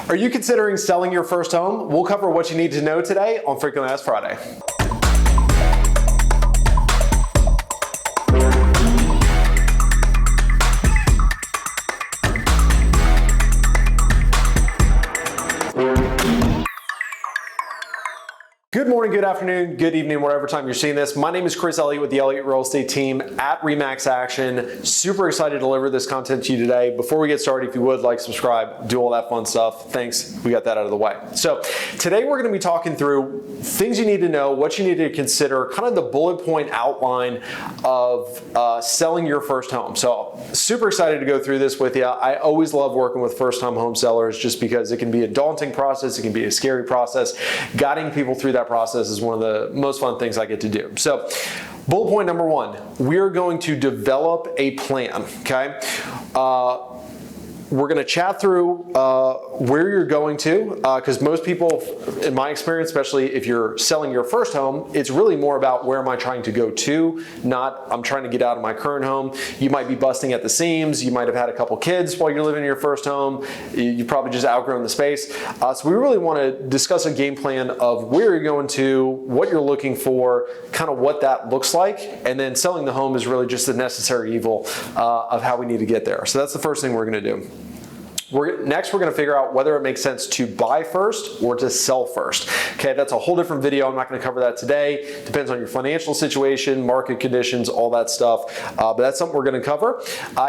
Are you considering selling your first home? We'll cover what you need to know today on Frequently Asked Friday. Good morning, good afternoon, good evening, whatever time you're seeing this. My name is Chris Elliott with the Elliott Real Estate Team at RE/MAX Action. Super excited to deliver this content to you today. Before we get started, if you would, like, subscribe, do all that fun stuff. Thanks, we got that out of the way. So today we're gonna be talking through things you need to know, what you need to consider, kind of the bullet point outline of selling your first home. So super excited to go through this with you. I always love working with first-time home sellers just because it can be a daunting process, it can be a scary process. Guiding people through that process is one of the most fun things I get to do. So bullet point number one, we're going to develop a plan, okay? We're going to chat through where you're going to, because most people, in my experience, especially if you're selling your first home, it's really more about where am I trying to go to, not I'm trying to get out of my current home. You might be busting at the seams. You might have had a couple kids while you're living in your first home. You probably just outgrown the space. So we really want to discuss a game plan of where you're going to, what you're looking for, kind of what that looks like, and then selling the home is really just the necessary evil of how we need to get there. So that's the first thing we're going to do. Next, we're going to figure out whether it makes sense to buy first or to sell first. Okay, that's a whole different video. I'm not going to cover that today. Depends on your financial situation, market conditions, all that stuff. But that's something we're going to cover.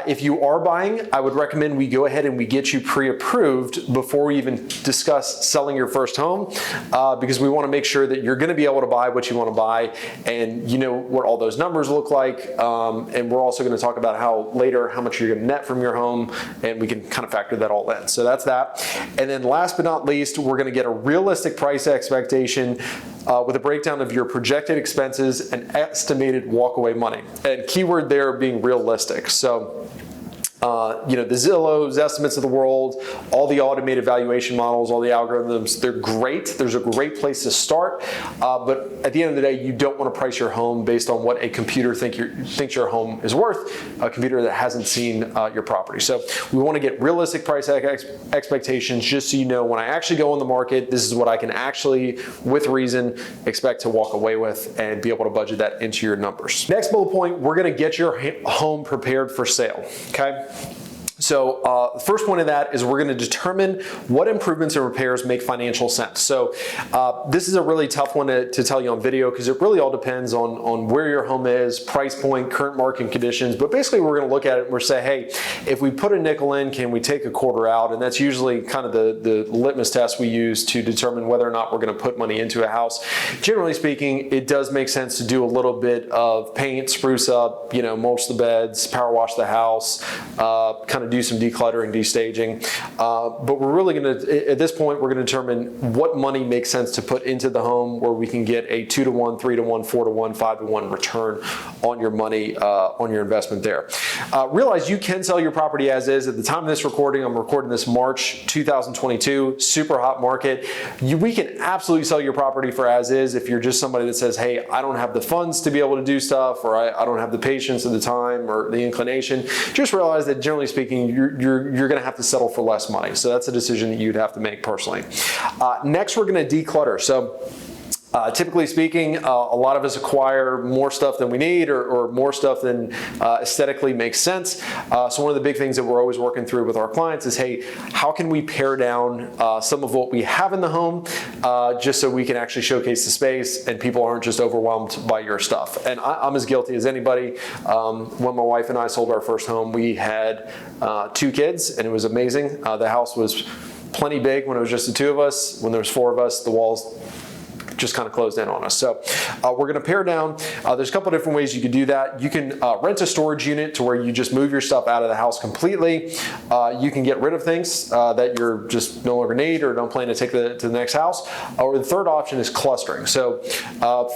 If you are buying, I would recommend we go ahead and we get you pre-approved before we even discuss selling your first home, because we want to make sure that you're going to be able to buy what you want to buy, and you know what all those numbers look like. And we're also going to talk about how much you're going to net from your home, and we can kind of factor that all in. So that's that. And then last but not least, we're going to get a realistic price expectation with a breakdown of your projected expenses and estimated walkaway money. And keyword there being realistic. So you know, the Zillow's estimates of the world, all the automated valuation models, all the algorithms, they're great. There's a great place to start. But at the end of the day, you don't want to price your home based on what a computer thinks your home is worth, a computer that hasn't seen your property. So we want to get realistic price expectations just so you know when I actually go on the market, this is what I can actually, with reason, expect to walk away with and be able to budget that into your numbers. Next bullet point, we're going to get your home prepared for sale, okay? So the first point of that is we're going to determine what improvements and repairs make financial sense. So this is a really tough one to tell you on video because it really all depends on where your home is, price point, current market conditions. But basically we're going to look at it and we're say, hey, if we put a nickel in, can we take a quarter out? And that's usually kind of the litmus test we use to determine whether or not we're going to put money into a house. Generally speaking, it does make sense to do a little bit of paint, spruce up, you know, mulch the beds, power wash the house, kind of do some decluttering, destaging. But we're really going to, at this point, we're going to determine what money makes sense to put into the home where we can get a 2-to-1, 3-to-1, 4-to-1, 5-to-1 return on your money, on your investment there. Realize you can sell your property as is. At the time of this recording, I'm recording this March 2022, super hot market. We can absolutely sell your property for as is if you're just somebody that says, hey, I don't have the funds to be able to do stuff, or I don't have the patience at the time or the inclination. Just realize that generally speaking, you're going to have to settle for less money. So that's a decision that you'd have to make personally. Next, we're going to declutter. So typically speaking, a lot of us acquire more stuff than we need or more stuff than aesthetically makes sense. So one of the big things that we're always working through with our clients is, hey, how can we pare down some of what we have in the home just so we can actually showcase the space and people aren't just overwhelmed by your stuff. And I'm as guilty as anybody. When my wife and I sold our first home, we had 2 kids and it was amazing. The house was plenty big when it was just the 2 of us. When there was 4 of us, the walls just kind of closed in on us. So we're going to pare down. There's a couple different ways you can do that. You can rent a storage unit to where you just move your stuff out of the house completely. You can get rid of things that you're just no longer need or don't plan to take to the next house. Or the third option is clustering. So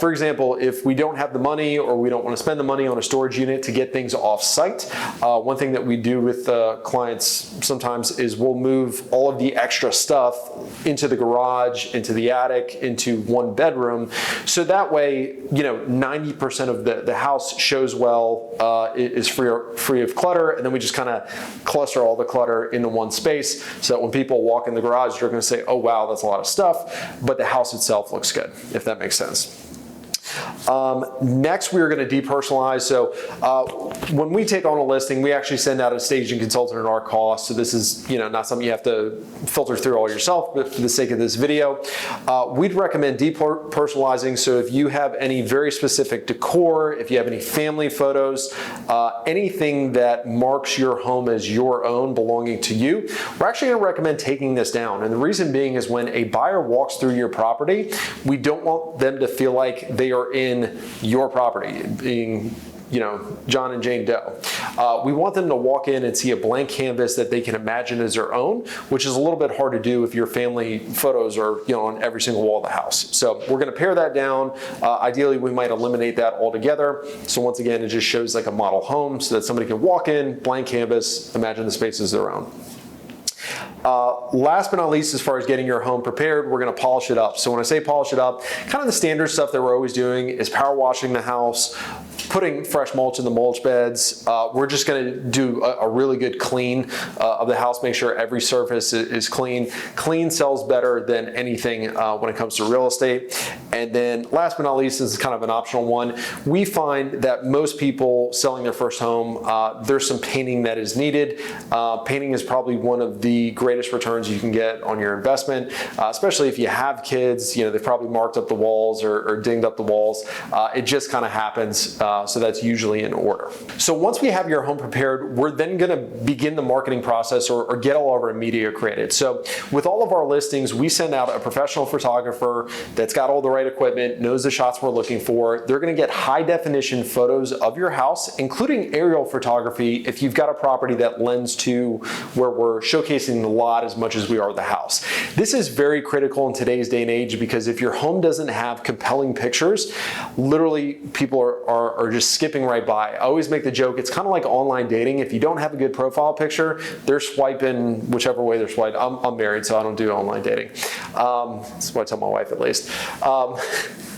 for example, if we don't have the money or we don't want to spend the money on a storage unit to get things off site, one thing that we do with clients sometimes is we'll move all of the extra stuff into the garage, into the attic, into one one bedroom. So that way, 90% of the house shows well, is free of clutter, and then we just kind of cluster all the clutter into one space so that when people walk in the garage, they're going to say, oh wow, that's a lot of stuff, but the house itself looks good, if that makes sense. Next, we're going to depersonalize. So when we take on a listing, we actually send out a staging consultant at our cost. So this is not something you have to filter through all yourself, but for the sake of this video, we'd recommend depersonalizing. So if you have any very specific decor, if you have any family photos, anything that marks your home as your own, belonging to you, we're actually going to recommend taking this down. And the reason being is when a buyer walks through your property, we don't want them to feel like they are in your property, being John and Jane Doe. We want them to walk in and see a blank canvas that they can imagine as their own, which is a little bit hard to do if your family photos are on every single wall of the house. So we're going to pare that down. Ideally, we might eliminate that altogether. So once again, it just shows like a model home so that somebody can walk in, blank canvas, imagine the space as their own. Last but not least, as far as getting your home prepared, we're going to polish it up. So when I say polish it up, kind of the standard stuff that we're always doing is power washing the house, putting fresh mulch in the mulch beds. We're just going to do a really good clean of the house, make sure every surface is clean. Clean sells better than anything when it comes to real estate. And then last but not least, this is kind of an optional one. We find that most people selling their first home, there's some painting that is needed. Painting is probably one of the greatest returns you can get on your investment, especially if you have kids. They've probably marked up the walls or dinged up the walls. It just kind of happens. So that's usually in order. So once we have your home prepared, we're then going to begin the marketing process or get all of our media created. So with all of our listings, we send out a professional photographer that's got all the right equipment, knows the shots we're looking for. They're going to get high definition photos of your house, including aerial photography if you've got a property that lends to where we're showcasing the lot as much as we are the house. This is very critical in today's day and age because if your home doesn't have compelling pictures, literally people are just skipping right by. I always make the joke, it's kind of like online dating. If you don't have a good profile picture, they're swiping whichever way they're swiping. I'm married, so I don't do online dating. That's what I tell my wife at least.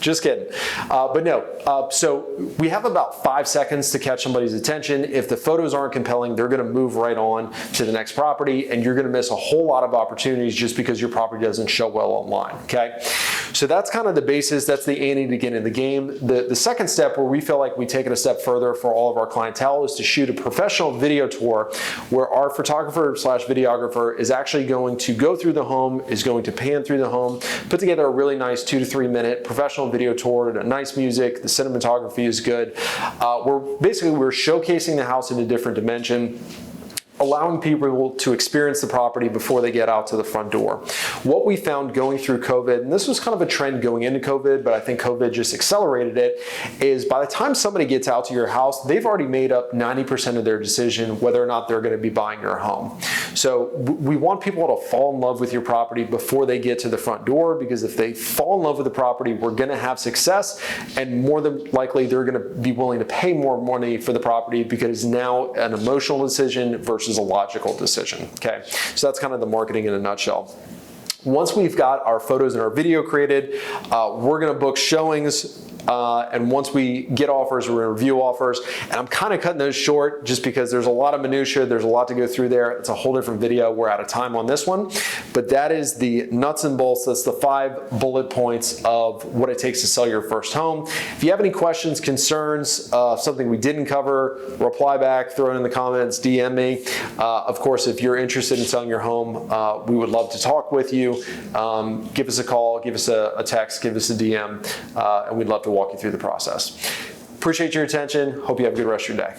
Just kidding. But no, so we have about 5 seconds to catch somebody's attention. If the photos aren't compelling, they're going to move right on to the next property, and you're going to miss a whole lot of opportunities just because your property doesn't show well online, okay? So that's kind of the basis. That's the ante to get in the game. The second step where we feel like we take it a step further for all of our clientele is to shoot a professional video tour where our photographer / videographer is actually going to go through the home, is going to pan through the home, put together a really nice 2 to 3 minute professional video tour, nice music, the cinematography is good. We're showcasing the house in a different dimension, allowing people to experience the property before they get out to the front door. What we found going through COVID, and this was kind of a trend going into COVID, but I think COVID just accelerated it, is by the time somebody gets out to your house, they've already made up 90% of their decision whether or not they're going to be buying your home. So we want people to fall in love with your property before they get to the front door, because if they fall in love with the property, we're going to have success, and more than likely they're going to be willing to pay more money for the property because it's now an emotional decision versus a logical decision, okay? So that's kind of the marketing in a nutshell. Once we've got our photos and our video created, we're gonna book showings, and once we get offers, we're gonna review offers. And I'm kind of cutting those short just because there's a lot of minutia, there's a lot to go through there. It's a whole different video. We're out of time on this one, but that is the nuts and bolts. That's the 5 bullet points of what it takes to sell your first home. If you have any questions, concerns, something we didn't cover, reply back, throw it in the comments, DM me. Of course, if you're interested in selling your home, we would love to talk with you. Give us a call, give us a text, give us a DM, and we'd love to walk you through the process. Appreciate your attention. Hope you have a good rest of your day.